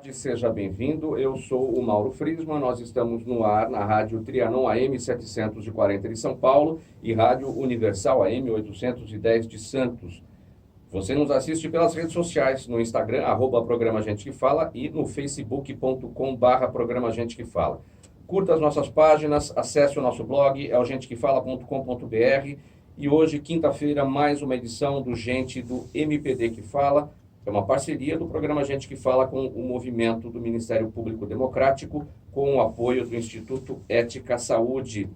tarde, seja bem-vindo. Eu sou o Mauro Friesman, nós estamos no ar na Rádio Trianon AM 740 de São Paulo e Rádio Universal AM 810 de Santos. Você nos assiste pelas redes sociais, no Instagram, @Programa Gente Que Fala e no facebook.com/Programa Gente Que Fala. Curta as nossas páginas, acesse o nosso blog, é o gentequefala.com.br e hoje, quinta-feira, mais uma edição do Gente do MPD Que Fala. É uma parceria do programa Gente Que Fala com o movimento do Ministério Público Democrático, com o apoio do Instituto Ética Saúde.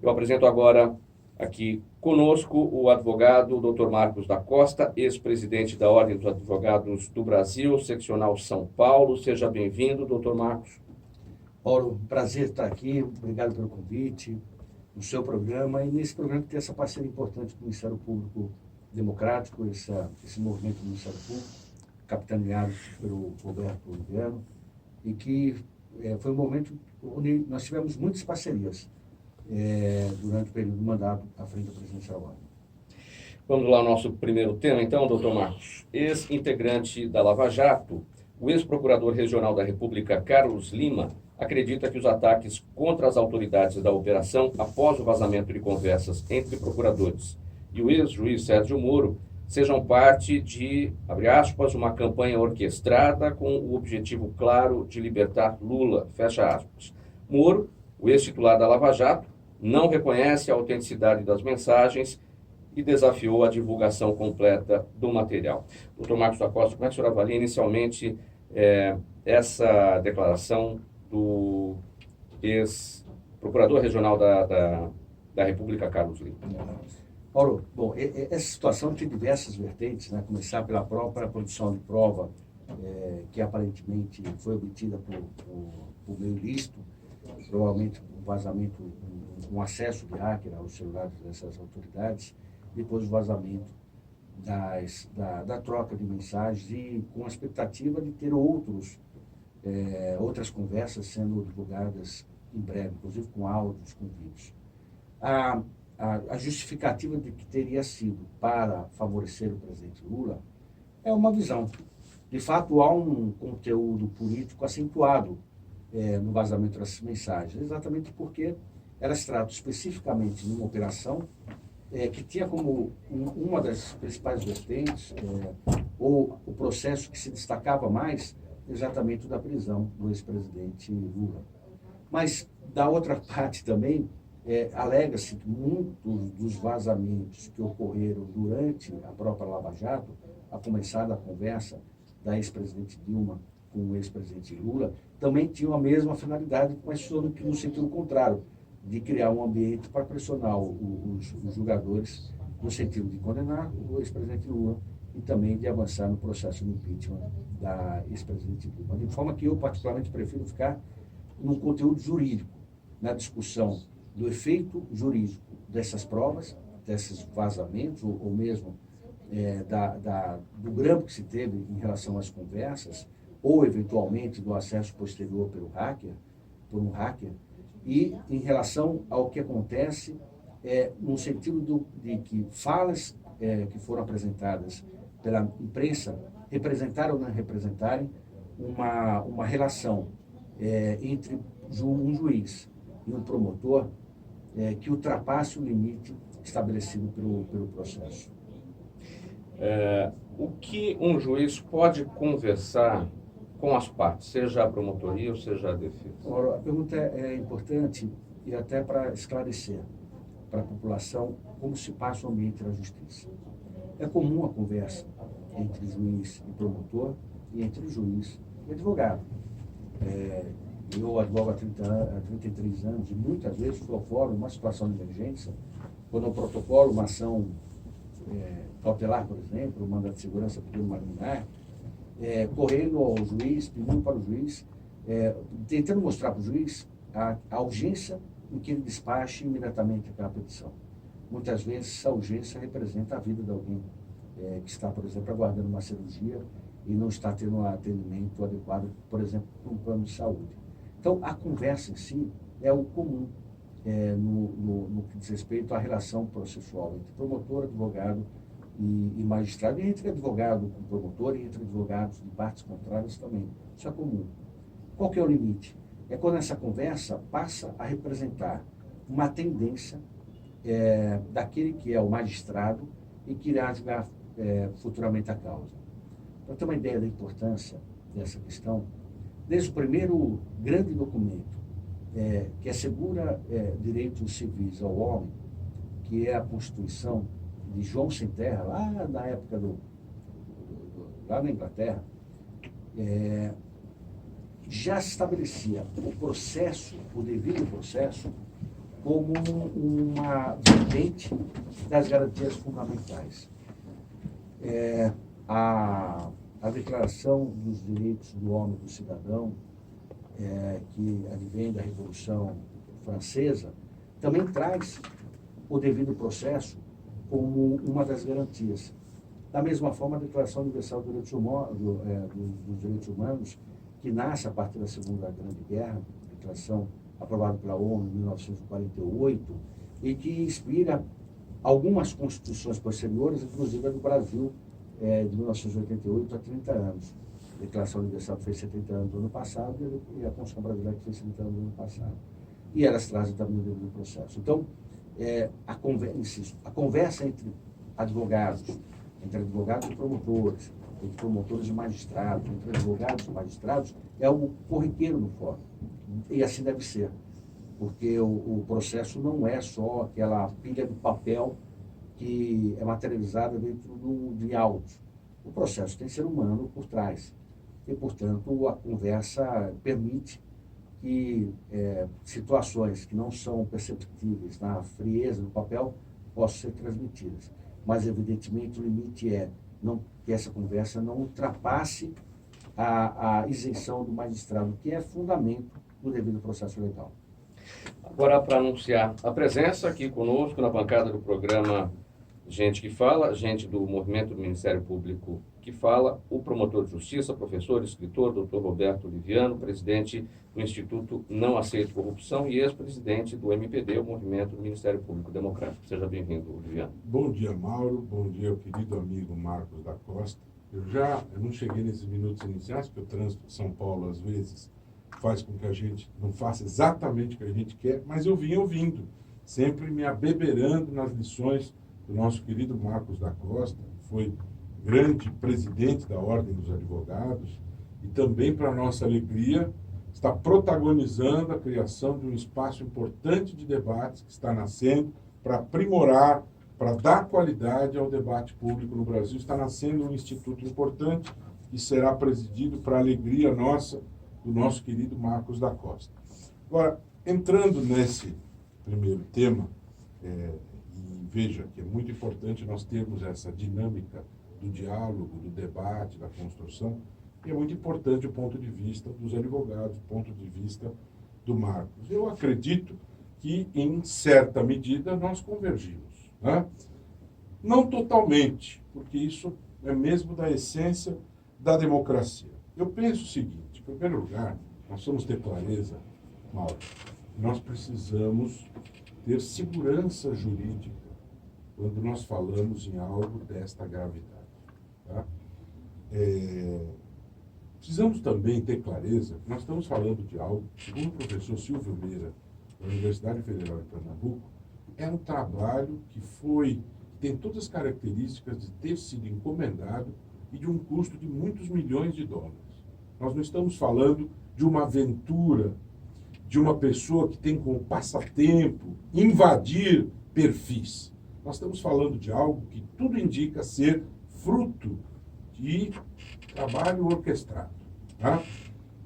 Eu apresento agora aqui conosco o advogado Dr. Marcos da Costa, ex-presidente da Ordem dos Advogados do Brasil, seccional São Paulo. Seja bem-vindo, Dr. Marcos. Paulo, prazer estar aqui, obrigado pelo convite, no seu programa e nesse programa que tem essa parceria importante com o Ministério Público Democrático, esse movimento do Ministério Público, capitaneado pelo Roberto Oliveira, e que foi um momento onde nós tivemos muitas parcerias durante o período do mandato à frente da presidência da Ordem. Vamos lá ao nosso primeiro tema, então, doutor Marcos. Ex-integrante da Lava Jato, o ex-procurador regional da República, Carlos Lima, acredita que os ataques contra as autoridades da operação após o vazamento de conversas entre procuradores e o ex-juiz Sérgio Moro sejam parte de, abre aspas, uma campanha orquestrada com o objetivo claro de libertar Lula, fecha aspas. Moro, o ex-titular da Lava Jato, não reconhece a autenticidade das mensagens e desafiou a divulgação completa do material. Dr. Marcos da Costa, como é que o senhor avalia inicialmente essa declaração do ex-procurador regional da República, Carlos Lima? Paulo, bom, essa situação tem diversas vertentes, né? Começar pela própria produção de prova, que aparentemente foi obtida por meio ilícito, provavelmente um vazamento, um acesso de hacker aos celulares dessas autoridades, depois o vazamento da troca de mensagens e com a expectativa de ter outras conversas sendo divulgadas em breve, inclusive com áudios, com vídeos. A justificativa de que teria sido para favorecer o presidente Lula é uma visão. De fato, há um conteúdo político acentuado no vazamento dessas mensagens, exatamente porque elas tratam especificamente de uma operação que tinha como uma das principais vertentes, ou o processo que se destacava mais, exatamente da prisão do ex-presidente Lula. Mas, da outra parte também, alega-se que muitos dos vazamentos que ocorreram durante a própria Lava Jato, a começar da conversa da ex-presidente Dilma com o ex-presidente Lula, também tinham a mesma finalidade, mas no sentido contrário, de criar um ambiente para pressionar os julgadores no sentido de condenar o ex-presidente Lula e também de avançar no processo de impeachment da ex-presidente Dilma. De forma que eu, particularmente, prefiro ficar no conteúdo jurídico, na discussão do efeito jurídico dessas provas, desses vazamentos, ou mesmo do grampo que se teve em relação às conversas, ou eventualmente do acesso posterior por um hacker, e em relação ao que acontece no sentido de que falas que foram apresentadas pela imprensa representaram ou não representarem uma relação entre um juiz e um promotor que ultrapasse o limite estabelecido pelo processo. O que um juiz pode conversar com as partes, seja a promotoria ou seja a defesa? Ora, a pergunta é importante e até para esclarecer para a população como se passa o ambiente da justiça. É comum a conversa entre juiz e promotor e entre juiz e advogado. Eu advogo há 33 anos e muitas vezes estou fora de uma situação de emergência, quando eu protocolo uma ação cautelar, por exemplo, um mandado de segurança por uma liminar, correndo ao juiz, pedindo para o juiz, tentando mostrar para o juiz a urgência em que ele despache imediatamente aquela petição. Muitas vezes essa urgência representa a vida de alguém que está, por exemplo, aguardando uma cirurgia e não está tendo um atendimento adequado, por exemplo, para um plano de saúde. Então, a conversa em si é o comum no que diz respeito à relação processual entre promotor, advogado e magistrado, e entre advogado com promotor, e entre advogados de partes contrárias também. Isso é comum. Qual que é o limite? É quando essa conversa passa a representar uma tendência daquele que é o magistrado e que irá julgar futuramente a causa. Para ter uma ideia da importância dessa questão, desde o primeiro grande documento que assegura direitos civis ao homem, que é a Constituição de João Sem Terra, lá na época lá na Inglaterra, já se estabelecia o processo, o devido processo, como uma vertente das garantias fundamentais. A Declaração dos Direitos do Homem e do Cidadão, que advém da Revolução Francesa, também traz o devido processo como uma das garantias. Da mesma forma, a Declaração Universal dos Direitos Humanos, que nasce a partir da Segunda Grande Guerra, declaração aprovada pela ONU em 1948, e que inspira algumas constituições posteriores, inclusive a do Brasil, de 1988 a 30 anos. A Declaração Universal que fez 70 anos no ano passado e a Constituição Brasileira que fez 70 anos no ano passado. E elas trazem também o devido processo. Então, a conversa entre advogados e promotores, entre promotores e magistrados, entre advogados e magistrados, é algo corriqueiro no fórum. E assim deve ser, porque o processo não é só aquela pilha de papel que é materializada dentro de autos. O processo tem ser humano por trás. E, portanto, a conversa permite que situações que não são perceptíveis na frieza do papel possam ser transmitidas. Mas, evidentemente, o limite é que essa conversa não ultrapasse a isenção do magistrado, que é fundamento do devido processo legal. Agora, para anunciar a presença aqui conosco na bancada do programa Gente que Fala, gente do Movimento do Ministério Público que Fala, o promotor de justiça, professor, escritor, Dr. Roberto Liviano, presidente do Instituto Não Aceito Corrupção e ex-presidente do MPD, o Movimento do Ministério Público Democrático. Seja bem-vindo, Liviano. Bom dia, Mauro. Bom dia, querido amigo Marcos da Costa. Eu não cheguei nesses minutos iniciais, porque o trânsito de São Paulo, às vezes, faz com que a gente não faça exatamente o que a gente quer, mas eu vim ouvindo, sempre me abeberando nas lições do nosso querido Marcos da Costa, que foi grande presidente da Ordem dos Advogados, e também, para nossa alegria, está protagonizando a criação de um espaço importante de debates que está nascendo para aprimorar, para dar qualidade ao debate público no Brasil. Está nascendo um instituto importante que será presidido, para a alegria nossa, do nosso querido Marcos da Costa. Agora, entrando nesse primeiro tema, e veja que é muito importante nós termos essa dinâmica do diálogo, do debate, da construção, e é muito importante o ponto de vista dos advogados, o ponto de vista do Marcos. Eu acredito que, em certa medida, nós convergimos, né? Não totalmente, porque isso é mesmo da essência da democracia. Eu penso o seguinte: em primeiro lugar, nós vamos ter clareza, Mauro, nós precisamos ter segurança jurídica quando nós falamos em algo desta gravidade. Tá? Precisamos também ter clareza que nós estamos falando de algo, segundo o professor Silvio Meira, da Universidade Federal de Pernambuco, é um trabalho que tem todas as características de ter sido encomendado e de um custo de muitos milhões de dólares. Nós não estamos falando de uma aventura, de uma pessoa que tem como passatempo invadir perfis. Nós estamos falando de algo que tudo indica ser fruto de trabalho orquestrado. Tá?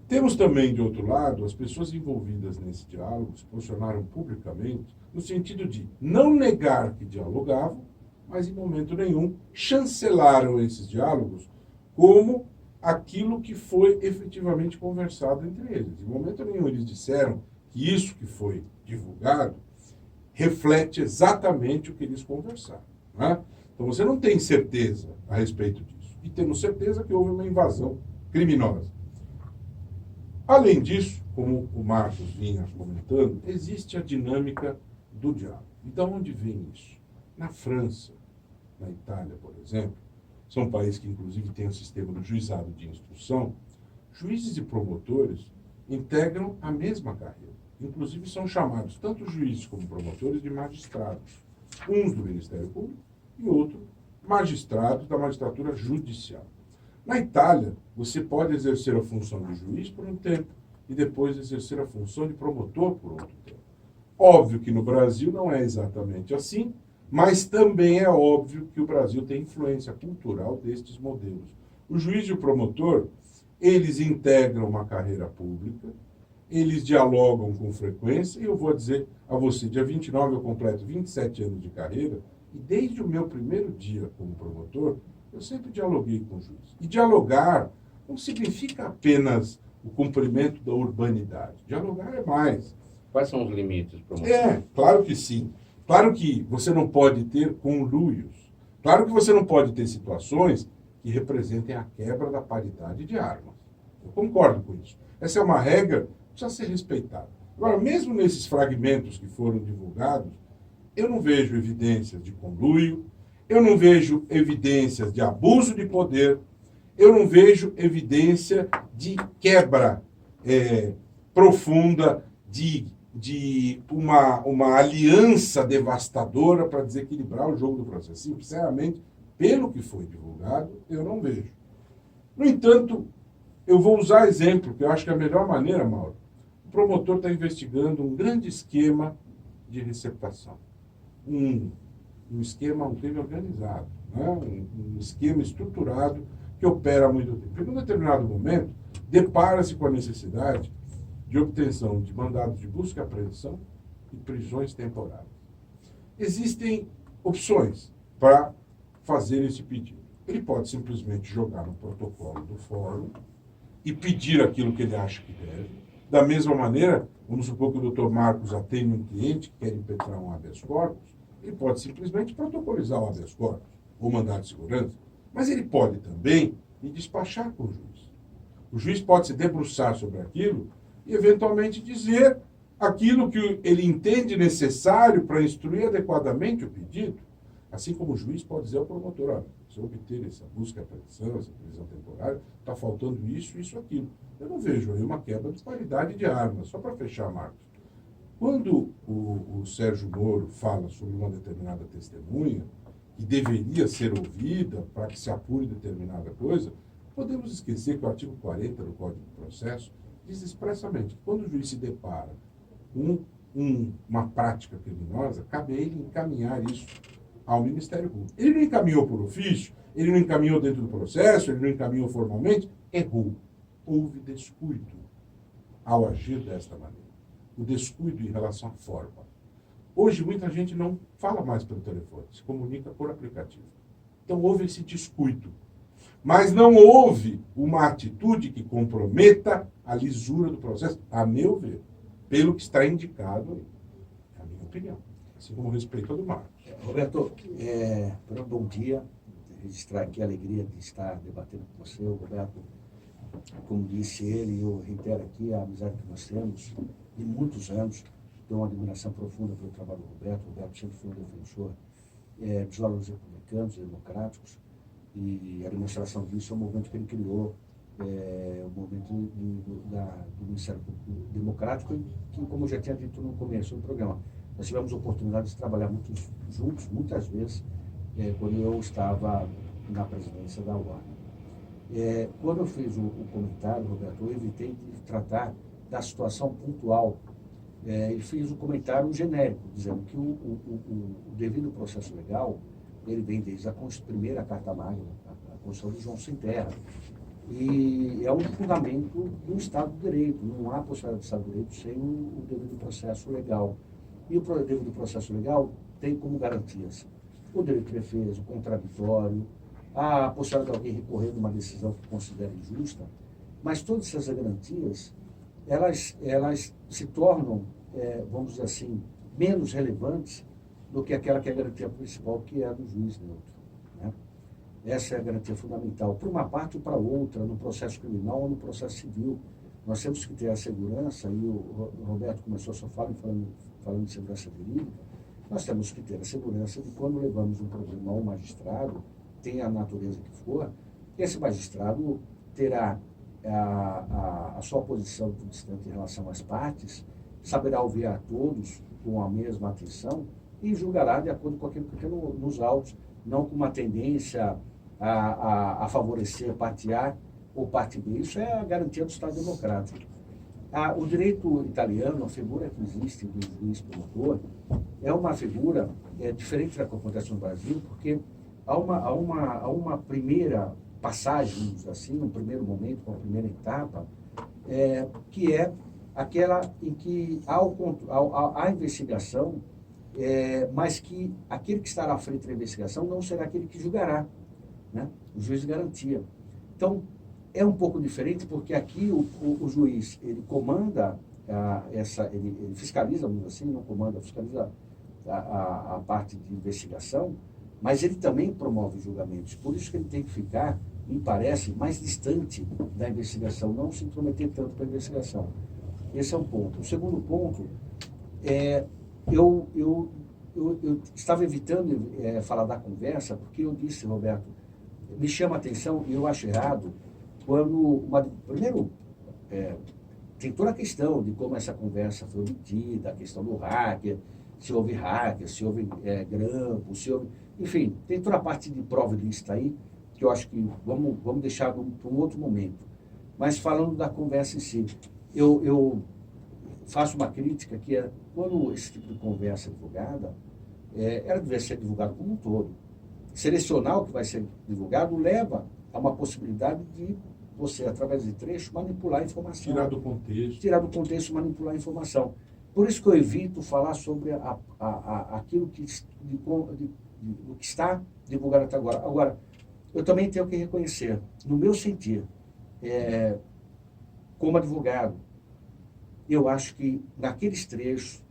Temos também, de outro lado, as pessoas envolvidas nesse diálogo se posicionaram publicamente no sentido de não negar que dialogavam, mas em momento nenhum chancelaram esses diálogos como aquilo que foi efetivamente conversado entre eles. Em momento nenhum eles disseram que isso que foi divulgado reflete exatamente o que eles conversaram. Né? Então você não tem certeza a respeito disso. E temos certeza que houve uma invasão criminosa. Além disso, como o Marcos vinha comentando, existe a dinâmica do diálogo. E de onde vem isso? Na França, na Itália, por exemplo, são um país que inclusive tem um sistema do juizado de instrução, juízes e promotores integram a mesma carreira. Inclusive são chamados tanto juízes como promotores de magistrados, uns do Ministério Público e outros magistrados da magistratura judicial. Na Itália, você pode exercer a função de juiz por um tempo e depois exercer a função de promotor por outro tempo. Óbvio que no Brasil não é exatamente assim, mas também é óbvio que o Brasil tem influência cultural destes modelos. O juiz e o promotor, eles integram uma carreira pública, eles dialogam com frequência, e eu vou dizer a você, dia 29 eu completo 27 anos de carreira, e desde o meu primeiro dia como promotor, eu sempre dialoguei com o juiz. E dialogar não significa apenas o cumprimento da urbanidade. Dialogar é mais. Quais são os limites, promotor? Claro que sim. Claro que você não pode ter conluios. Claro que você não pode ter situações que representem a quebra da paridade de armas. Eu concordo com isso. Essa é uma regra que precisa ser respeitada. Agora, mesmo nesses fragmentos que foram divulgados, eu não vejo evidências de conluio, eu não vejo evidências de abuso de poder, eu não vejo evidência de quebra profunda, de uma aliança devastadora para desequilibrar o jogo do processo. Sinceramente, pelo que foi divulgado, eu não vejo. No entanto, eu vou usar exemplo, que eu acho que é a melhor maneira, Mauro. O promotor está investigando um grande esquema de receptação. Um esquema, um crime organizado, né? Um esquema estruturado que opera há muito tempo. Em um determinado momento, depara-se com a necessidade de obtenção de mandados de busca e apreensão e prisões temporárias. Existem opções para fazer esse pedido. Ele pode simplesmente jogar no protocolo do fórum e pedir aquilo que ele acha que deve. Da mesma maneira, vamos supor que o Dr. Marcos atende um cliente que quer impetrar um habeas corpus, ele pode simplesmente protocolizar o habeas corpus ou mandado de segurança, mas ele pode também ir despachar com o juiz. O juiz pode se debruçar sobre aquilo e, eventualmente, dizer aquilo que ele entende necessário para instruir adequadamente o pedido, assim como o juiz pode dizer ao promotor, olha, se eu obter essa busca e apreensão, essa prisão temporária, está faltando isso, isso, aquilo. Eu não vejo aí uma quebra de qualidade de armas. Só para fechar, Marcos. Quando o Sérgio Moro fala sobre uma determinada testemunha, que deveria ser ouvida para que se apure determinada coisa, podemos esquecer que o artigo 40 do Código de Processo diz expressamente que quando o juiz se depara com uma prática criminosa, cabe a ele encaminhar isso ao Ministério Público. Ele não encaminhou por ofício, ele não encaminhou dentro do processo, ele não encaminhou formalmente, errou. Houve descuido ao agir desta maneira. O descuido em relação à forma. Hoje, muita gente não fala mais pelo telefone, se comunica por aplicativo. Então, houve esse descuido. Mas não houve uma atitude que comprometa a lisura do processo, a meu ver, pelo que está indicado aí. É a minha opinião. Assim como respeito ao do Marcos. Roberto, um bom dia. Registrar aqui a alegria de estar debatendo com você, Roberto. Como disse ele, eu reitero aqui a amizade que nós temos de muitos anos. Tenho uma admiração profunda pelo trabalho do Roberto. O Roberto sempre foi um defensor dos valores republicanos, democráticos, e a demonstração disso é o movimento que ele criou, o movimento do Ministério Público Democrático, que, como eu já tinha dito no começo do programa, nós tivemos a oportunidade de trabalhar juntos, muitas vezes, quando eu estava na presidência da UAR. Quando eu fiz o comentário, Roberto, eu evitei de tratar da situação pontual. E fiz um comentário genérico, dizendo que o devido processo legal, ele vem desde a primeira Carta Magna, a Constituição de João Sem Terra, e é um fundamento do Estado de Direito. Não há possibilidade de Estado de Direito sem o devido processo legal. E o devido processo legal tem como garantias o direito de defesa, o contraditório, a possibilidade de alguém recorrer de uma decisão que considera injusta, mas todas essas garantias, elas se tornam, vamos dizer assim, menos relevantes do que aquela que é a garantia principal, que é a do juiz neutro, né? Essa é a garantia fundamental, por uma parte ou para outra, no processo criminal ou no processo civil. Nós temos que ter a segurança, e o Roberto começou a sua fala falando de segurança jurídica, nós temos que ter a segurança de quando levamos um problema ao magistrado, tenha a natureza que for, esse magistrado terá a sua posição distante em relação às partes, saberá ouvir a todos com a mesma atenção e julgará de acordo com aquilo que tem nos autos, não com uma tendência a favorecer parte A ou parte B. Isso é a garantia do Estado democrático. O direito italiano, a figura que existe do juiz promotor, é uma figura diferente da que acontece no Brasil, porque há uma primeira passagem, assim, um primeiro momento, uma primeira etapa, que é aquela em que há investigação, mas que aquele que estará à frente da investigação não será aquele que julgará, né? O juiz de garantia. Então, é um pouco diferente, porque aqui o juiz, ele comanda, ele fiscaliza, vamos dizer assim, não comanda, fiscaliza a parte de investigação, mas ele também promove julgamentos. Por isso que ele tem que ficar, me parece, mais distante da investigação, não se intrometer tanto com a investigação. Esse é um ponto. O segundo ponto, eu estava evitando falar da conversa, porque eu disse, Roberto, me chama a atenção, e eu acho errado, quando, primeiro, tem toda a questão de como essa conversa foi obtida, a questão do hacker, se houve grampo, se houve... Enfim, tem toda a parte de prova ilícita aí, que eu acho que vamos deixar para um outro momento. Mas falando da conversa em si, eu faço uma crítica que quando esse tipo de conversa é divulgada, ela deve ser divulgada como um todo. Selecionar o que vai ser divulgado leva a uma possibilidade de você, através de trecho, manipular a informação. Tirar do contexto. Tirar do contexto, manipular a informação. Por isso que eu evito falar sobre aquilo que está divulgado até agora. Agora, eu também tenho que reconhecer, no meu sentir, como advogado, eu acho que naqueles trechos,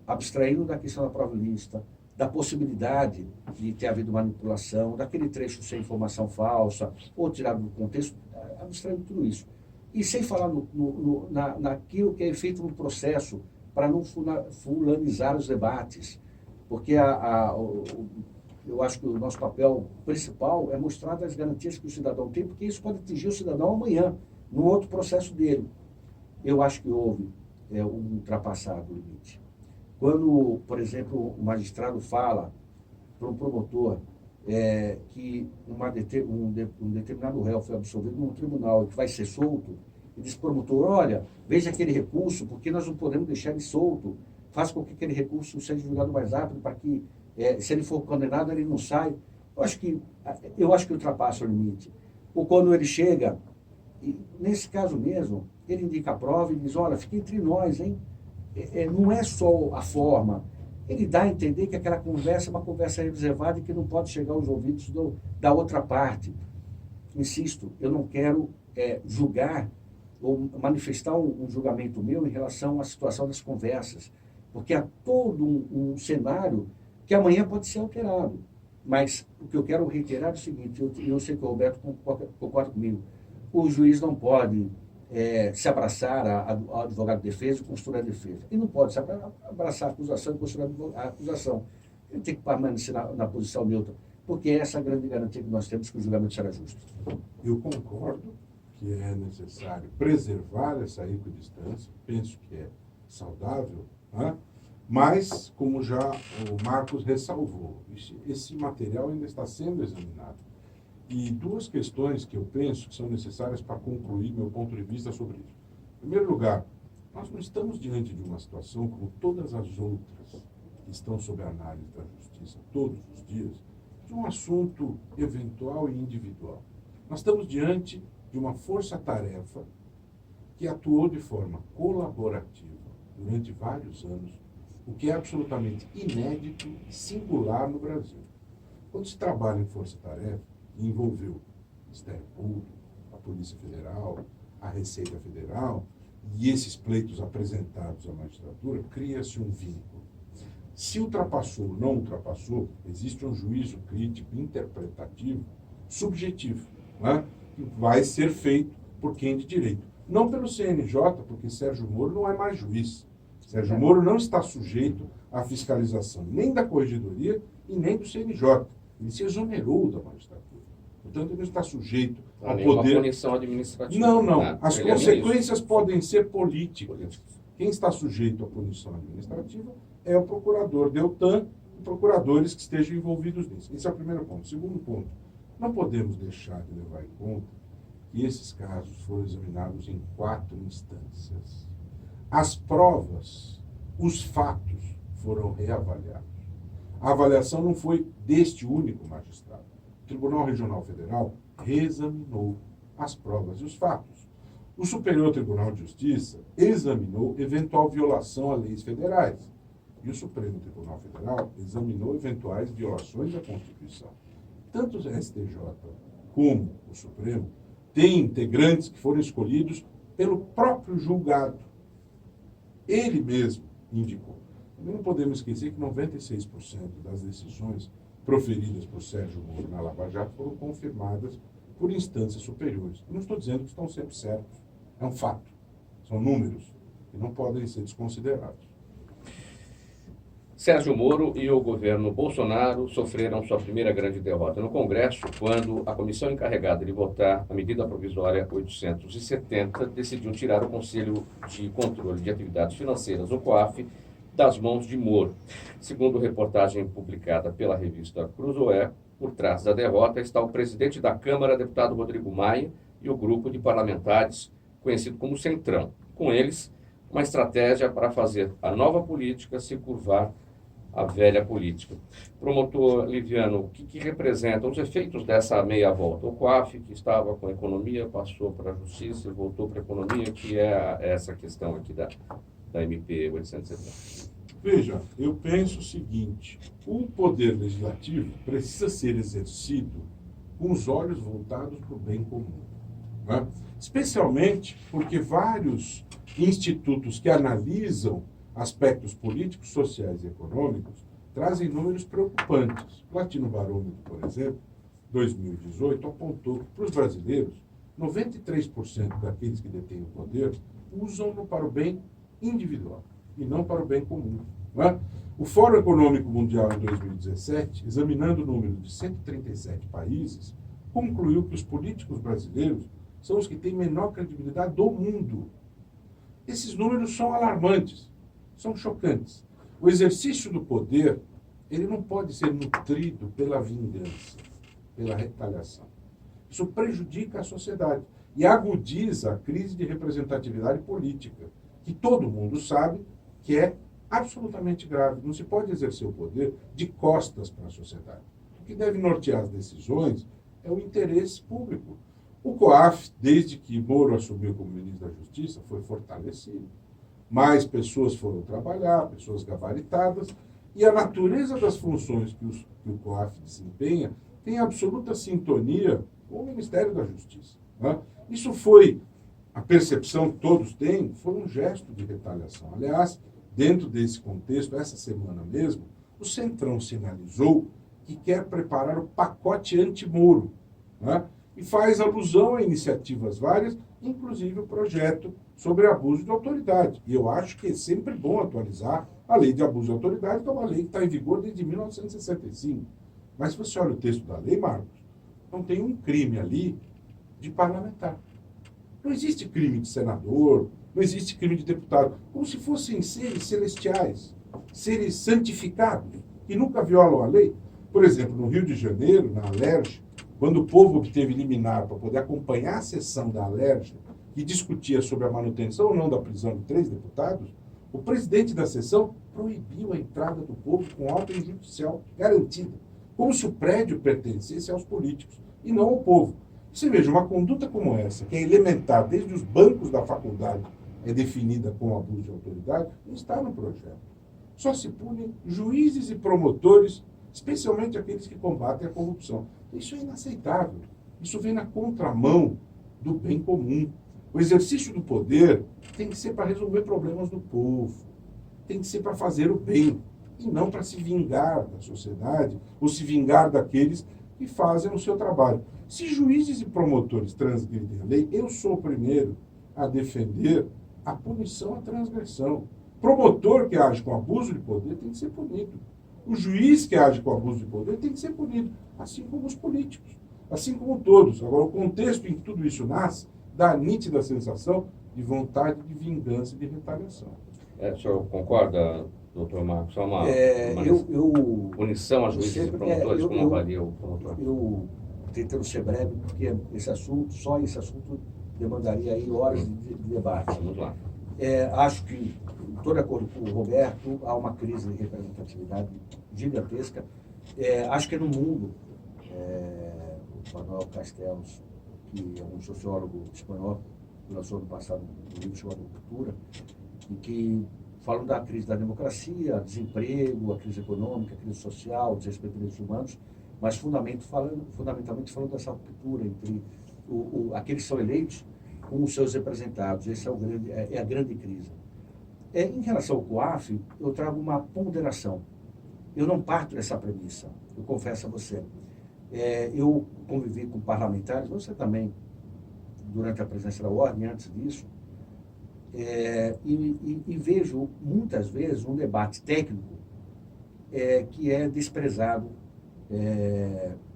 abstraindo da questão da prova ilícita, da possibilidade de ter havido manipulação, daquele trecho ser informação falsa, ou tirado do contexto, abstraindo tudo isso. E sem falar naquilo que é feito no processo, para não fulanizar os debates, porque eu acho que o nosso papel principal é mostrar as garantias que o cidadão tem, porque isso pode atingir o cidadão amanhã, no outro processo dele. Eu acho que houve um ultrapassado o limite. Quando, por exemplo, o magistrado fala para um promotor que um determinado réu foi absolvido num tribunal e que vai ser solto, e diz para o promotor, olha, veja aquele recurso, porque nós não podemos deixar ele solto, faça com que aquele recurso seja julgado mais rápido, para que, se ele for condenado, ele não sai. Eu acho que ultrapassa o limite. Ou quando ele chega, e nesse caso mesmo, ele indica a prova e diz, olha, fica entre nós, hein? Não é só a forma. Ele dá a entender que aquela conversa é uma conversa reservada e que não pode chegar aos ouvidos da outra parte. Insisto, eu não quero julgar ou manifestar um julgamento meu em relação à situação das conversas, porque há todo um cenário que amanhã pode ser alterado. Mas o que eu quero reiterar é o seguinte, eu sei que o Roberto concorda comigo, o juiz não pode se abraçar ao advogado de defesa e construir a defesa. Ele não pode se abraçar a acusação e construir a acusação. Ele tem que permanecer na posição neutra, porque essa é a grande garantia que nós temos que o julgamento será justo. Eu concordo que é necessário preservar essa equidistância, penso que é saudável, né? Mas, como já o Marcos ressalvou, esse material ainda está sendo examinado. E duas questões que eu penso que são necessárias para concluir meu ponto de vista sobre isso. Em primeiro lugar, nós não estamos diante de uma situação, como todas as outras que estão sob a análise da justiça todos os dias, de um assunto eventual e individual. Nós estamos diante de uma força-tarefa que atuou de forma colaborativa durante vários anos, o que é absolutamente inédito e singular no Brasil. Quando se trabalha em força-tarefa, que envolveu o Ministério Público, a Polícia Federal, a Receita Federal, e esses pleitos apresentados à magistratura, cria-se um vínculo. Se ultrapassou ou não ultrapassou, existe um juízo crítico, interpretativo, subjetivo, né, que vai ser feito por quem de direito. Não pelo CNJ, porque Sérgio Moro não é mais juiz. Sérgio Moro não está sujeito à fiscalização nem da Corregedoria e nem do CNJ. Ele se exonerou da magistratura. Portanto, ele não está sujeito ao poder... punição administrativa. Não. As Ele consequências podem ser políticas. Quem está sujeito à punição administrativa é o procurador Deltan e procuradores que estejam envolvidos nisso. Esse é o primeiro ponto. Segundo ponto, não podemos deixar de levar em conta que esses casos foram examinados em 4 instâncias. As provas, os fatos foram reavaliados. A avaliação não foi deste único magistrado. O Tribunal Regional Federal reexaminou as provas e os fatos. O Superior Tribunal de Justiça examinou eventual violação a leis federais. E o Supremo Tribunal Federal examinou eventuais violações da Constituição. Tanto o STJ como o Supremo têm integrantes que foram escolhidos pelo próprio julgado. Ele mesmo indicou. Também não podemos esquecer que 96% das decisões proferidas por Sérgio Moro na Lava Jato foram confirmadas por instâncias superiores. Eu não estou dizendo que estão sempre certos. É um fato. São números que não podem ser desconsiderados. Sérgio Moro e o governo Bolsonaro sofreram sua primeira grande derrota no Congresso quando a comissão encarregada de votar a medida provisória 870 decidiu tirar o Conselho de Controle de Atividades Financeiras, o COAF, das mãos de Moro. Segundo reportagem publicada pela revista Cruzoé, por trás da derrota está o presidente da Câmara, deputado Rodrigo Maia, e o grupo de parlamentares conhecido como Centrão. Com eles, uma estratégia para fazer a nova política se curvar à velha política. Promotor Liviano, o que representam os efeitos dessa meia volta? O COAF, que estava com a economia, passou para a justiça e voltou para a economia, que é essa questão aqui da MP 870. Veja, eu penso o seguinte: o poder legislativo precisa ser exercido com os olhos voltados para o bem comum. Né? Especialmente porque vários institutos que analisam aspectos políticos, sociais e econômicos trazem números preocupantes. O Latino Barômetro, por exemplo, 2018, apontou que para os brasileiros, 93% daqueles que detêm o poder usam-no para o bem individual e não para o bem comum. Não é? O Fórum Econômico Mundial, em 2017, examinando o número de 137 países, concluiu que os políticos brasileiros são os que têm menor credibilidade do mundo. Esses números são alarmantes, são chocantes. O exercício do poder, ele não pode ser nutrido pela vingança, pela retaliação. Isso prejudica a sociedade e agudiza a crise de representatividade política, que todo mundo sabe que é absolutamente grave. Não se pode exercer o poder de costas para a sociedade. O que deve nortear as decisões é o interesse público. O COAF, desde que Moro assumiu como ministro da Justiça, foi fortalecido. Mais pessoas foram trabalhar, pessoas gabaritadas, e a natureza das funções que o COAF desempenha tem absoluta sintonia com o Ministério da Justiça. Né? Isso foi, a percepção que todos têm, foi um gesto de retaliação. Aliás, dentro desse contexto, essa semana mesmo, o Centrão sinalizou que quer preparar o pacote anti-Moro, né? E faz alusão a iniciativas várias, inclusive o projeto sobre abuso de autoridade. E eu acho que é sempre bom atualizar a lei de abuso de autoridade, que é uma lei que está em vigor desde 1965. Mas se você olha o texto da lei, Marcos, não tem um crime ali de parlamentar. Não existe crime de senador, não existe crime de deputado. Como se fossem seres celestiais, seres santificados, que nunca violam a lei. Por exemplo, no Rio de Janeiro, na Alerj, quando o povo obteve liminar para poder acompanhar a sessão da Alerj, que discutia sobre a manutenção ou não da prisão de 3 deputados, o presidente da sessão proibiu a entrada do povo com ordem judicial garantida, como se o prédio pertencesse aos políticos e não ao povo. Você veja, uma conduta como essa, que é elementar, desde os bancos da faculdade, é definida como abuso de autoridade, não está no projeto. Só se punem juízes e promotores, especialmente aqueles que combatem a corrupção. Isso é inaceitável. Isso vem na contramão do bem comum. O exercício do poder tem que ser para resolver problemas do povo. Tem que ser para fazer o bem. E não para se vingar da sociedade ou se vingar daqueles que fazem o seu trabalho. Se juízes e promotores transgridem a lei, eu sou o primeiro a defender a punição à transgressão. promotor que age com abuso de poder tem que ser punido. O juiz que age com abuso de poder tem que ser punido, assim como os políticos, assim como todos. Agora, o contexto em que tudo isso nasce dá a nítida sensação de vontade de vingança e de retaliação. O senhor concorda, doutor Marcos? Só uma punição a juízes e promotores, como avalia o promotor? Eu tentando ser breve, porque só esse assunto demandaria aí horas de debate. Vamos lá. Acho que, estou de acordo com o Roberto, há uma crise de representatividade gigantesca. Acho que no mundo, o Manuel Castells, que é um sociólogo espanhol, que lançou no passado um livro chamado Cultura, em que falam da crise da democracia, desemprego, a crise econômica, a crise social, desrespeito aos direitos humanos, mas fundamentalmente falando dessa ruptura entre aqueles que são eleitos com os seus representados. Essa é a grande crise. Em relação ao COAF, eu trago uma ponderação. Eu não parto dessa premissa, eu confesso a você. Eu convivi com parlamentares, você também, durante a presidência da Ordem, antes disso, e vejo muitas vezes um debate técnico que é desprezado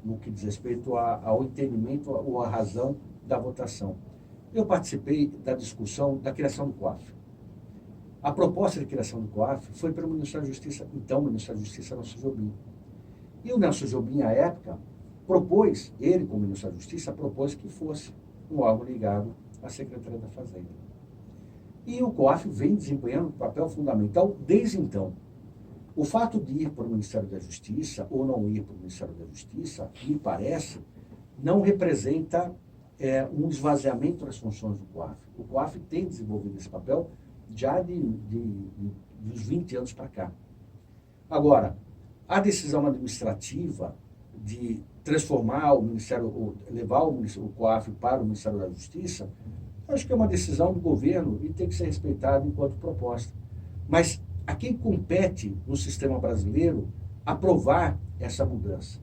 no que diz respeito ao entendimento ou à razão da votação. Eu participei da discussão da criação do COAF. A proposta de criação do COAF foi pelo Ministério da Justiça, então o Ministério da Justiça, Nelson Jobim. E o Nelson Jobim, à época, propôs, ele como Ministério da Justiça, propôs que fosse um órgão ligado à Secretaria da Fazenda. E o COAF vem desempenhando um papel fundamental desde então. O fato de ir para o Ministério da Justiça ou não ir para o Ministério da Justiça, me parece, não representa um esvaziamento das funções do COAF. O COAF tem desenvolvido esse papel já dos 20 anos para cá. Agora, a decisão administrativa de transformar o Ministério, ou levar o COAF para o Ministério da Justiça, acho que é uma decisão do governo e tem que ser respeitada enquanto proposta. Mas a quem compete no sistema brasileiro aprovar essa mudança?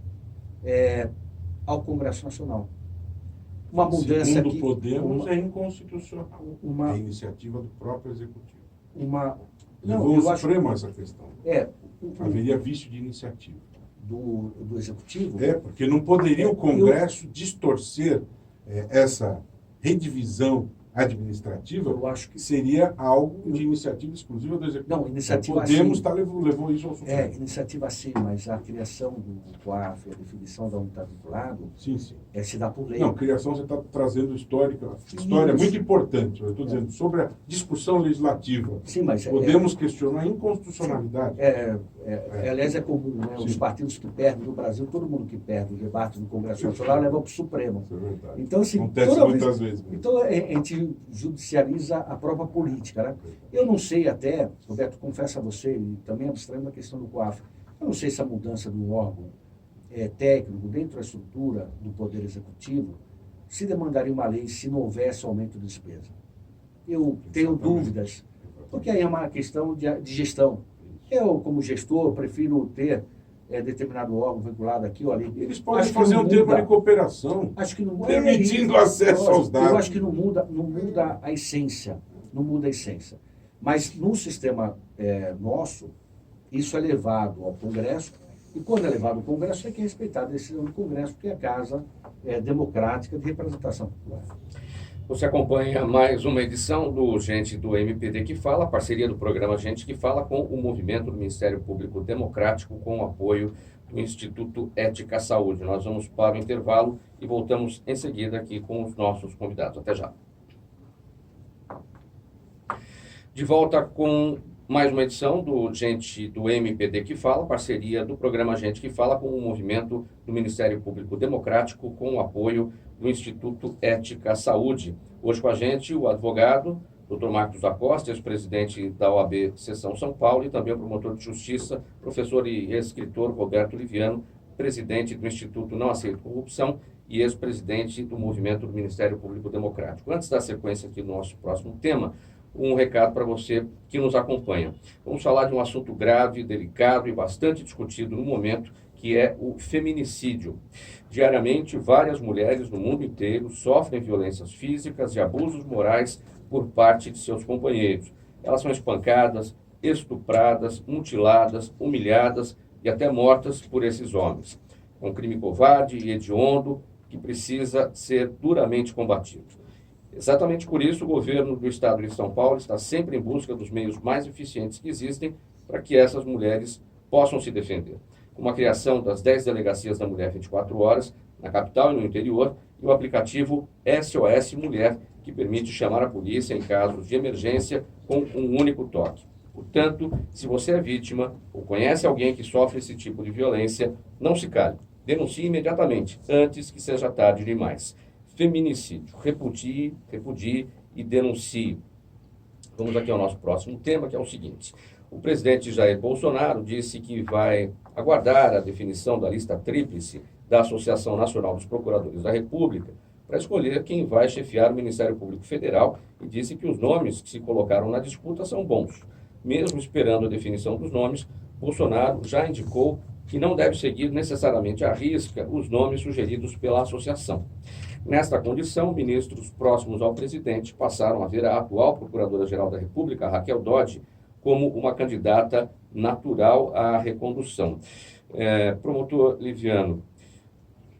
Ao Congresso Nacional. Uma mudança Segundo que... Podemos, é inconstitucional. É iniciativa do próprio Executivo. Levou o Supremo a essa questão. Haveria vício de iniciativa. Do Executivo? Porque não poderia o Congresso distorcer essa redivisão administrativa. Eu acho que seria algo de iniciativa exclusiva do Executivo. Não, iniciativa Podemos levou isso ao Supremo. Iniciativa sim, mas a criação do COAF, a definição de onde está vinculado, sim. Se dá por lei. Não, criação você está trazendo história muito importante. Eu estou dizendo sobre a discussão legislativa. Sim, mas podemos questionar a inconstitucionalidade. Aliás, é comum, né? Os partidos que perdem no Brasil, todo mundo que perde o debate no Congresso Nacional leva para o Supremo. Isso é verdade. Então, assim, acontece muitas vezes. Então, a gente judicializa a própria política, né? Eu não sei até, Roberto, confesso a você, e também abstraindo a questão do COAF, eu não sei se a mudança de um órgão técnico dentro da estrutura do Poder Executivo se demandaria uma lei se não houvesse aumento de despesa. Eu tenho dúvidas, porque aí é uma questão de gestão. Eu, como gestor, prefiro ter determinado órgão vinculado aqui ou ali. Eles podem fazer um termo de cooperação, acho que não, permitindo acesso aos dados. Eu acho que não muda a essência. Não muda a essência. Mas no sistema nosso, isso é levado ao Congresso, e quando é levado ao Congresso, tem que respeitar a decisão do Congresso, que é a casa democrática de representação popular. Você acompanha mais uma edição do Gente do MPD que Fala, parceria do programa Gente que Fala com o movimento do Ministério Público Democrático, com o apoio do Instituto Ética Saúde. Nós vamos para o intervalo e voltamos em seguida aqui com os nossos convidados. Até já. De volta com mais uma edição do Gente do MPD que Fala, parceria do programa Gente que Fala com o movimento do Ministério Público Democrático, com o apoio do Instituto Ética Saúde. Hoje com a gente o advogado Dr. Marcos da Costa, ex-presidente da OAB Seção São Paulo, e também o promotor de justiça, professor e escritor Roberto Liviano, presidente do Instituto Não Aceito Corrupção e ex-presidente do movimento do Ministério Público Democrático. Antes da sequência aqui do nosso próximo tema, um recado para você que nos acompanha. Vamos falar de um assunto grave, delicado e bastante discutido no momento, que é o feminicídio. Diariamente, várias mulheres no mundo inteiro sofrem violências físicas e abusos morais por parte de seus companheiros. Elas são espancadas, estupradas, mutiladas, humilhadas e até mortas por esses homens. É um crime covarde e hediondo que precisa ser duramente combatido. Exatamente por isso, o governo do Estado de São Paulo está sempre em busca dos meios mais eficientes que existem para que essas mulheres possam se defender. Como a criação das 10 delegacias da Mulher 24 horas, na capital e no interior, e o aplicativo SOS Mulher, que permite chamar a polícia em casos de emergência com um único toque. Portanto, se você é vítima ou conhece alguém que sofre esse tipo de violência, não se cale. Denuncie imediatamente, antes que seja tarde demais. Feminicídio. Repudie e denuncie. Vamos aqui ao nosso próximo tema, que é o seguinte. O presidente Jair Bolsonaro disse que vai aguardar a definição da lista tríplice da Associação Nacional dos Procuradores da República para escolher quem vai chefiar o Ministério Público Federal e disse que os nomes que se colocaram na disputa são bons. Mesmo esperando a definição dos nomes, Bolsonaro já indicou que não deve seguir necessariamente à risca os nomes sugeridos pela associação. Nesta condição, ministros próximos ao presidente passaram a ver a atual Procuradora-Geral da República, Raquel Dodge, como uma candidata natural à recondução. Promotor Liviano,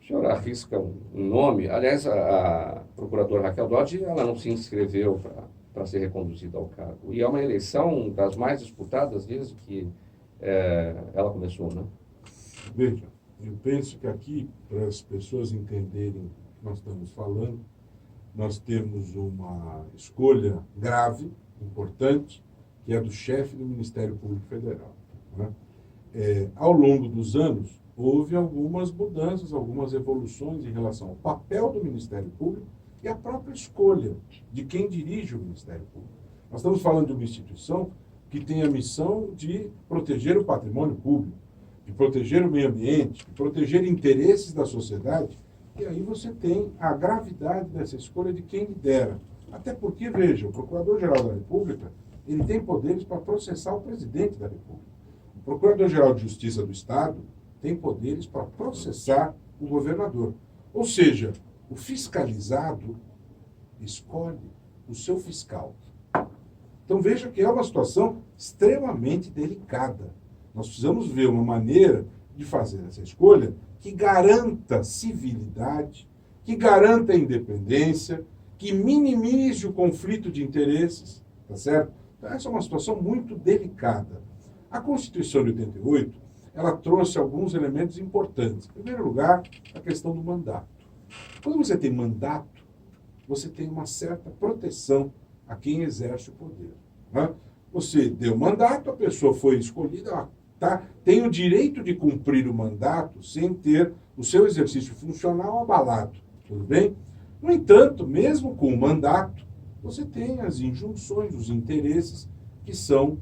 o senhor arrisca um nome? Aliás, a procuradora Raquel Dodge, ela não se inscreveu para ser reconduzida ao cargo. E é uma eleição das mais disputadas desde que ela começou, né? Veja, eu penso que aqui, para as pessoas entenderem o que nós estamos falando, nós temos uma escolha grave, importante, que é do chefe do Ministério Público Federal. Né? Ao longo dos anos, houve algumas mudanças, algumas evoluções em relação ao papel do Ministério Público e a própria escolha de quem dirige o Ministério Público. Nós estamos falando de uma instituição que tem a missão de proteger o patrimônio público, de proteger o meio ambiente, de proteger interesses da sociedade, e aí você tem a gravidade dessa escolha de quem lidera. Até porque, veja, o Procurador-Geral da República, ele tem poderes para processar o presidente da República. O Procurador-Geral de Justiça do Estado tem poderes para processar o governador. Ou seja, o fiscalizado escolhe o seu fiscal. Então veja que é uma situação extremamente delicada. Nós precisamos ver uma maneira de fazer essa escolha que garanta civilidade, que garanta a independência, que minimize o conflito de interesses, tá certo? Então, essa é uma situação muito delicada. A Constituição de 88, ela trouxe alguns elementos importantes. Em primeiro lugar, a questão do mandato. Quando você tem mandato, você tem uma certa proteção a quem exerce o poder. Né? Você deu mandato, a pessoa foi escolhida, tem o direito de cumprir o mandato sem ter o seu exercício funcional abalado. Tudo bem? No entanto, mesmo com o mandato, você tem as injunções, os interesses que são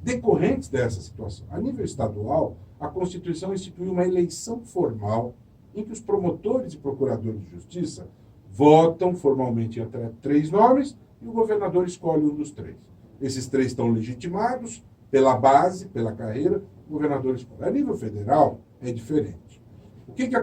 decorrentes dessa situação. A nível estadual, a Constituição institui uma eleição formal em que os promotores e procuradores de justiça votam formalmente entre 3 nomes e o governador escolhe um dos 3. Esses 3 estão legitimados pela base, pela carreira, o governador escolhe. A nível federal, é diferente. O que